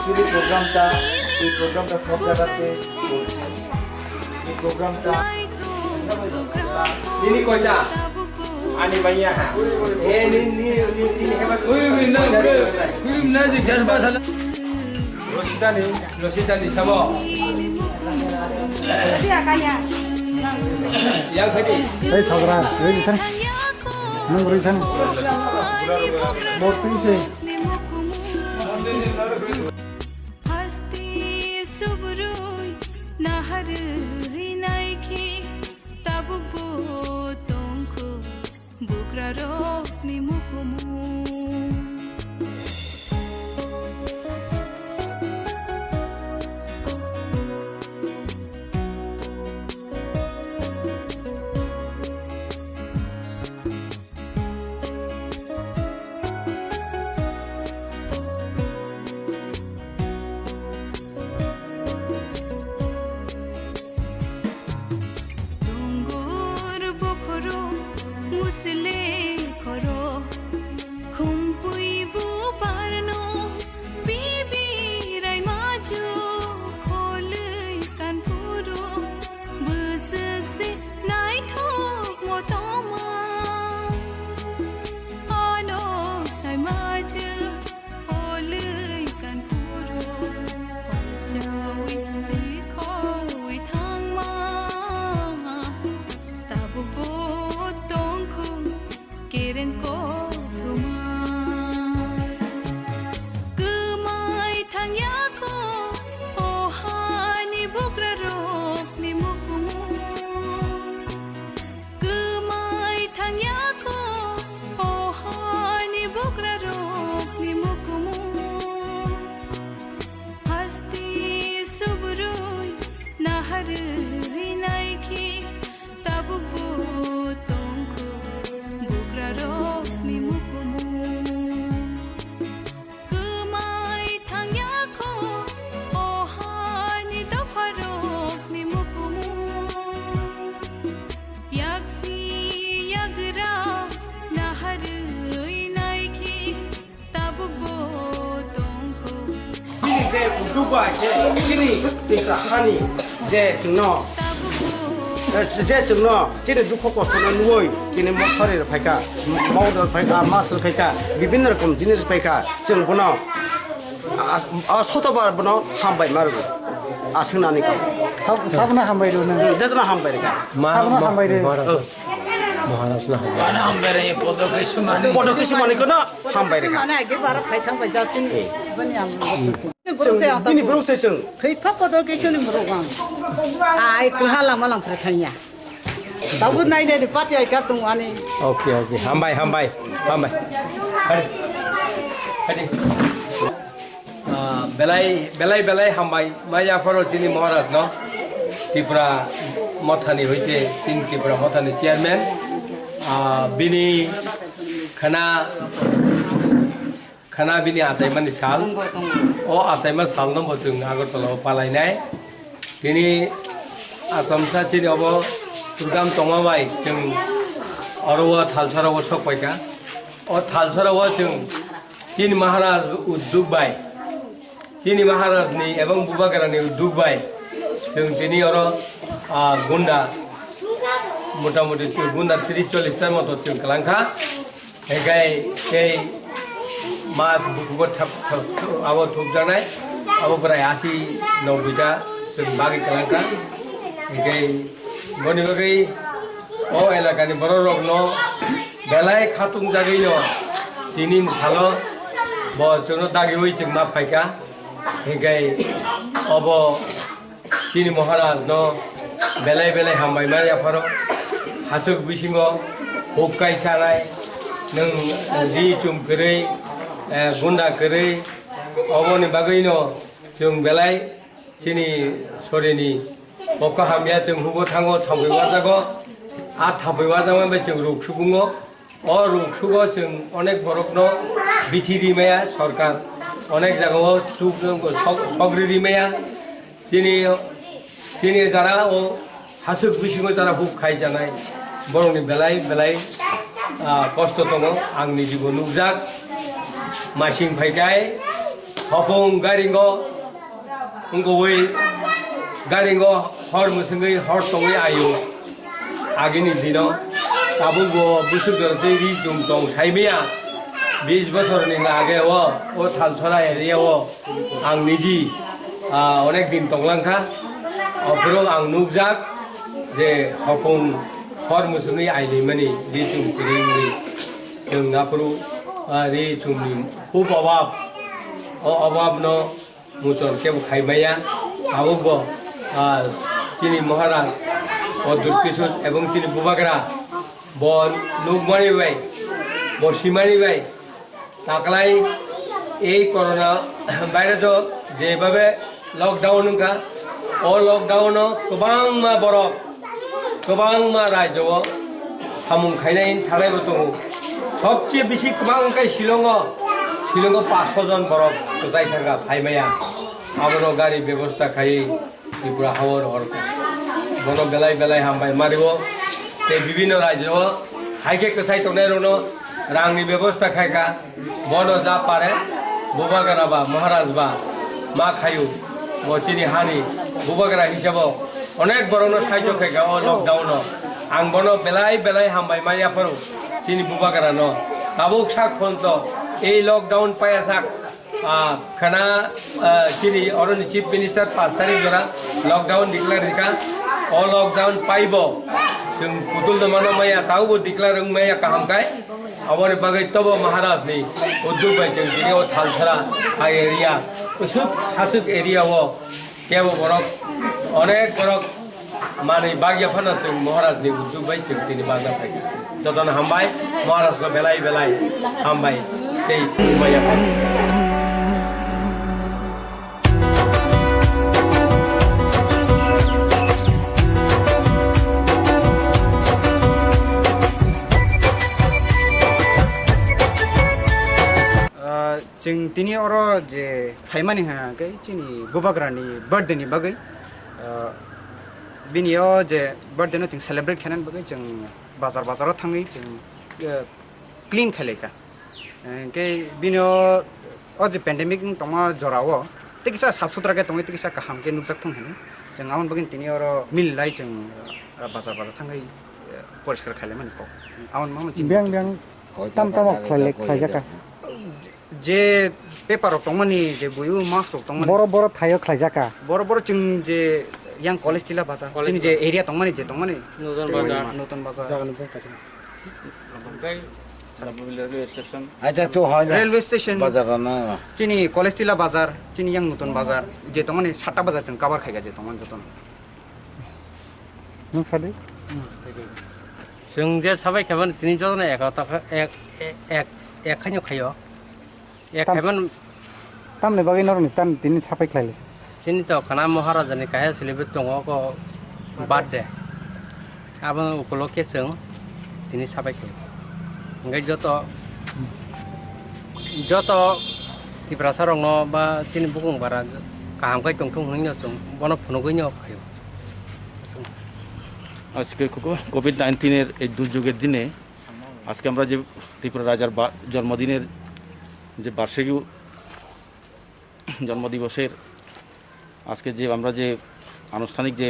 Actually program ta सब जगह पे ये program ta ini koita ani banyak ini hebat na je jazba thala Rosita ni sabo dia kaya yang tadi sabra ready kan nang ready kan motor se Dubai sini tingkat hani je cengno jadi दुख कष्ट नुई किने मसरे फाइका मौदर फाइका मासर फाइका विभिन्न रकम जिनिस फाइका जों बनो सतबार बनो हामबाय मारगो आसोनानै का साबना हामबाय दो नों देदना हामबाय का साबना हामबाय दो महाराज ना Mana ambere podoke sumani. पटकै सुमानेको न हामबाय रेखा Mana agi bara phaithang bai jachin bani am. बिनि ब्रौसे जों Phaipa podo ke chuni mrogam. Ai kuhala malam prathanya. Tabu nai de pati ai ka tung ani. Okay okay हम भाई हटे हटे बेलाय हम भाई माया फरो चिनी महाराज न त्रिपुरा मथानी होइते तीन त्रिपुरा मथानी चेयरमैन बिनी खाना बिनी आसाइमान साल ओ आसाइमान साल न जों आगरतला पालायनाय बिनी आसामसा चिनी अब प्रोग्राम तंगाबाय जों अरवा थालसाराव सकबायका अ थालसाराव जों तीन महाराज उद्योग बाय चीनी महाराजनि एवं बुबागारानि उद्योग बाय जों दिनै अरो गुन्डा मोटामुटी गुन्डा 30-40 टा मतो जों कलांखा एगाय ए मास बुकुगो थाब आबो थुबजानाय आबो प्राय 80-90 टा जों बागै कलांखा एगाय बनि बागै ओ एलाकानि बर रगनो बेलाय खातुं जागैनो दिनिन सालो ब जोंनो दागि होय जों मा फायका एगाय अब चीनी महाराज न बेलाय हामबाय मा याफारो हासुक बिसिङो हुकाय चानाय नों लि चुम करै गुन्डा करै अबनि बागैनो जों बेलाय चीनी सरिनि अखा हामिया जों हुबो थाङो थांबैवा जागो आ थांबैवा जामा जों रुखसुगुङो अ रुखसुगो जों अनेक बरकनो बिथिरिमाया सरकार अनेक जागायाव सग्रि रिमाया चीनी जारा ओ हासुक बिसिङो जारा हुक खाय जानाय बरंनि बेलाय कष्ट दङ आंनि जिउ नुजाक मासिं फायगाय हफुं गारिंगो उंगोवै गारिंगो हर मुसुङै हर तङै आयु आगिनि दिनाव आबुगो बुसुर गरते रि दुम दं साइमिया 20 बोसोरनि आगेव ओ थालसरा एरियाव आं निजि अनेक दिन तंलांखा अफोराव आं नुजाक जे हफुं हर मुसुङै आइलिमानि रि दुम करिंनि जों नाफोरु रि दुमनि खूब अभाब ओ अभाब न मुसन केव खाइमाया आबुगो चीनी महाराज और दुर्किशोर एवं चीनी बुबागरा बन नुगमानि बाय बसिमानि बाय ताकलाय ए कोरोना भाइरास जेबाबे लकडाउन का ओ लकडाउन गोबां मा बरफ गोबां मा राज्योव सामुं खायनाय थानाय दङ सबसे बेसि गोबां शिलंग 500 जन बरफ जाय थांगा फाइमाया आबनो गारि व्यवस्था खायै त्रिपुरा हावर हर बनो बेलाय हामबाय मारिबो ते विभिन्न राज्योव हाइके कसाय तंनाय रनो रांनि व्यवस्था खायका बनो जा पारे बुबागाराबा महाराजबा मा खायु बचिनि हानि बुबागारा हिसाबाव अनेक बरनो साइजो खायका ओ लकडाउन आं बनो बेलाय हामबाय मायाफोर चिनि बुबागारा न ताबुक साक फन्त ए लकडाउन पायासाक खाना चिनि अरनि चीफ मिनिस्टर 5 तारिख जरा लकडाउन डिक्लेयर दिका ओ लकडाउन पाइबो जों पुतुल दमानो माया ताउबो डिक्लेयर माया काहामकाय अबनि बागै तबो महाराज नि उद्योग बाय जों दिनै ओ थालसरा आ एरिया उसुक हासुक एरिया वो केबो बरक अनेक बरक माने बागिया फाना जों महाराज नि उद्योग बाय जों दिनै बाजा फाय जतन हामबाय महाराज को बेलाय हामबाय तै माया जों दिनै अरो जे फाइमानि हायाखै जोंनि बुबाग्रानि बार्थडेनि बागै बिनियाव जे बार्थडे जों सेलिब्रेट खालामनायनि बागै जों बाजाराव थाङै जों क्लिन खालायका ओंखाय बिनियाव अजे पेन्डेमिक दङ जराव तेकिसा साफ सुथरा के दङ तेकिसा काहाम के नुजाक थं होनो जों आउन बागै दिनै अरो मिललाय जों बाजार थाङै परिष्कार खालामनानै को आउन मा मोनसे बें ताम खालायजाका जे पेपार दंमोन जे बयबो मास्क दंमोन बर' थायो खालायजाका बर' जों जे yang college tila bazar chini je area tongmani নতুন বাজার আচ্ছা তো হয় না রেলওয়ে স্টেশন বাজার না চিনি কলেজ তিলা বাজার চিনি yang নতুন বাজার যে তমানে 7টা বাজার जों কভার খাইগা যে তমান যতন नों सादे जों जे साबाय खाबान तिनि जन एक खाइनो खायो एक खाबान तामने बागै नरनि तान दिनै साफाय खालायले सिनि तो खाना महाराजानि काहे सेलिब्रेट दङ को बार्थडे आबो उपलक्षे जों तिनि साबाय खायो ओंखाय जत तिप्रासा रंग बा तिनि बुकुं बारा काहामखाय दंथं हनैनो जों बन फुनगैनो खायो আজকে কোভিড-19 এই দুর্যোগের দিনে আজকে আমরা যে ত্রিপুরা রাজার জন্মদিনের যে বার্ষিকী জন্মদিবসের আজকে যে আমরা যে আনুষ্ঠানিক যে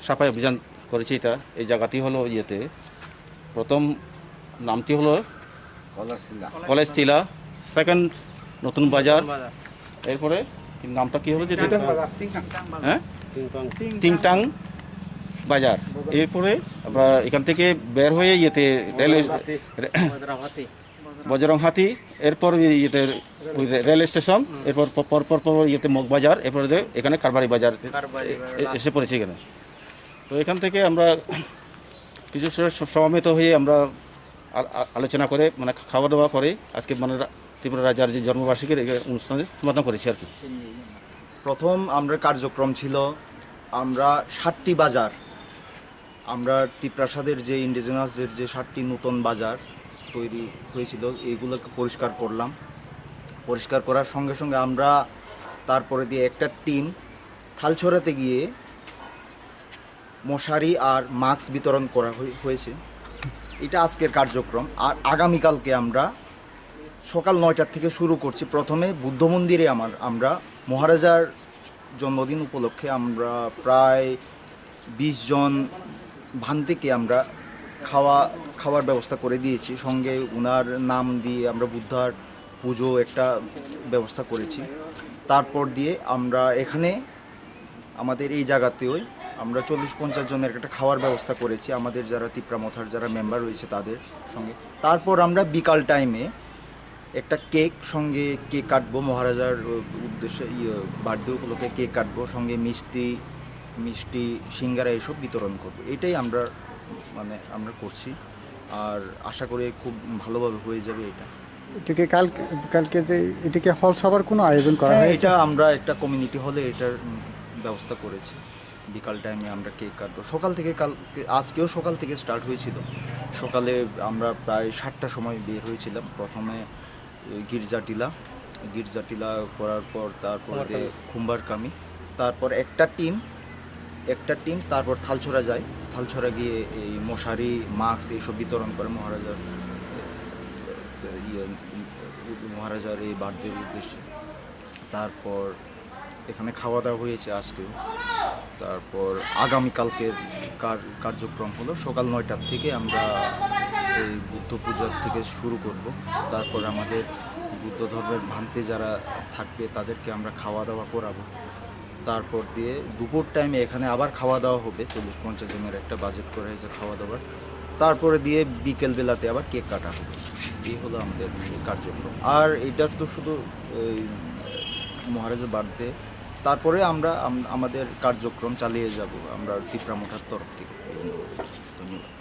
সাফাই অভিযান করেছি এটা এই জায়গাটি হলো ইয়েতে প্রথম নামটি হলো কলেজ টিলা সেকেন্ড নতুন বাজার এরপরে নামটা কি হলো যেটা হ্যাঁ টিংটাং বাজার এরপরে আমরা এখান থেকে বের হয়ে ইয়েতে বজরংহাতি এরপর ইয়েতে রেল স্টেশন এরপর পর ইয়েতে মগবাজার এরপরে এখানে কারবারি বাজার এসে পড়েছি এখানে তো এখান থেকে আমরা কিছু সমাবেত হয়ে আমরা আলোচনা করে মানে খাওয়া দাওয়া করে আজকে মানে ত্রিপুরা রাজার যে জন্মবার্ষিকীর অনুষ্ঠানে সমাধান করেছি আর কি প্রথম আমরা কার্যক্রম ছিল আমরা 7টি বাজার আমরা ত্রিপ্রাসাদের যে ইন্ডিজিনাসদের যে 7টি নতুন বাজার তৈরি হয়েছিল এইগুলোকে পরিষ্কার করলাম পরিষ্কার করার সঙ্গে সঙ্গে আমরা তারপরে দিয়ে একটা টিম থালছড়াতে গিয়ে মশারি আর মাস্ক বিতরণ করা হয়েছে এটা আজকের কার্যক্রম আর আগামীকালকে আমরা সকাল 9টার থেকে শুরু করছি প্রথমে বুদ্ধ মন্দিরে আমরা মহারাজার জন্মদিন উপলক্ষে আমরা প্রায় 20 জন ভান থেকে আমরা খাওয়ার ব্যবস্থা করে দিয়েছি সঙ্গে উনার নাম দিয়ে আমরা বুদ্ধার পুজো একটা ব্যবস্থা করেছি তারপর দিয়ে আমরা এখানে আমাদের এই জায়গাতেও আমরা 40-50 জনের একটা খাওয়ার ব্যবস্থা করেছি আমাদের যারা তিপ্রামথার যারা মেম্বার রয়েছে তাদের সঙ্গে তারপর আমরা বিকাল টাইমে একটা কেক সঙ্গে কেক কাটবো মহারাজার উদ্দেশ্যে বার্থডে উপলক্ষে কেক কাটবো সঙ্গে মিষ্টি সিঙ্গারা এসব বিতরণ করবো এটাই আমরা করছি আর আশা করি খুব ভালোভাবে হয়ে যাবে এটা এটাকে কালকে যে এটাকে হল সভার কোনো আয়োজন করা হয়েছে এটা আমরা একটা কমিউনিটি হলে এটার ব্যবস্থা করেছি বিকাল টাইমে আমরা কেক কাটবো সকাল থেকে আজকেও সকাল থেকে স্টার্ট হয়েছিল সকালে আমরা প্রায় 7টার সময় বের হয়েছিলাম প্রথমে গির্জাটিলা করার পর তারপরে খুম্বারকামি তারপর একটা টিম তারপর থালছড়া যায় থালছড়া গিয়ে এই মশারি মাস্ক এইসব বিতরণ করে মহারাজার এই বার্থডের উদ্দেশ্যে তারপর এখানে খাওয়া দাওয়া হয়েছে আজকেও তারপর আগামীকালকের কার্যক্রম হলো সকাল 9টার থেকে আমরা এই বুদ্ধ পূজার থেকে শুরু করব তারপর আমাদের বুদ্ধ ধর্মের ভান্তে যারা থাকবে তাদেরকে আমরা খাওয়া দাওয়া করাবো তারপর দিয়ে দুপুর টাইমে এখানে আবার খাওয়া দাওয়া হবে 40-50 জনের একটা বাজেট করা হয়েছে খাওয়া দাওয়ার তারপরে দিয়ে বিকেলবেলাতে আবার কেক কাটা হবে এই হলো আমাদের কার্যক্রম আর এটার তো শুধু মহারাজের বার্থডে তারপরে আমরা আমাদের কার্যক্রম চালিয়ে যাব আমরা তিপ্রামঠার তরফ থেকে ধন্যবাদ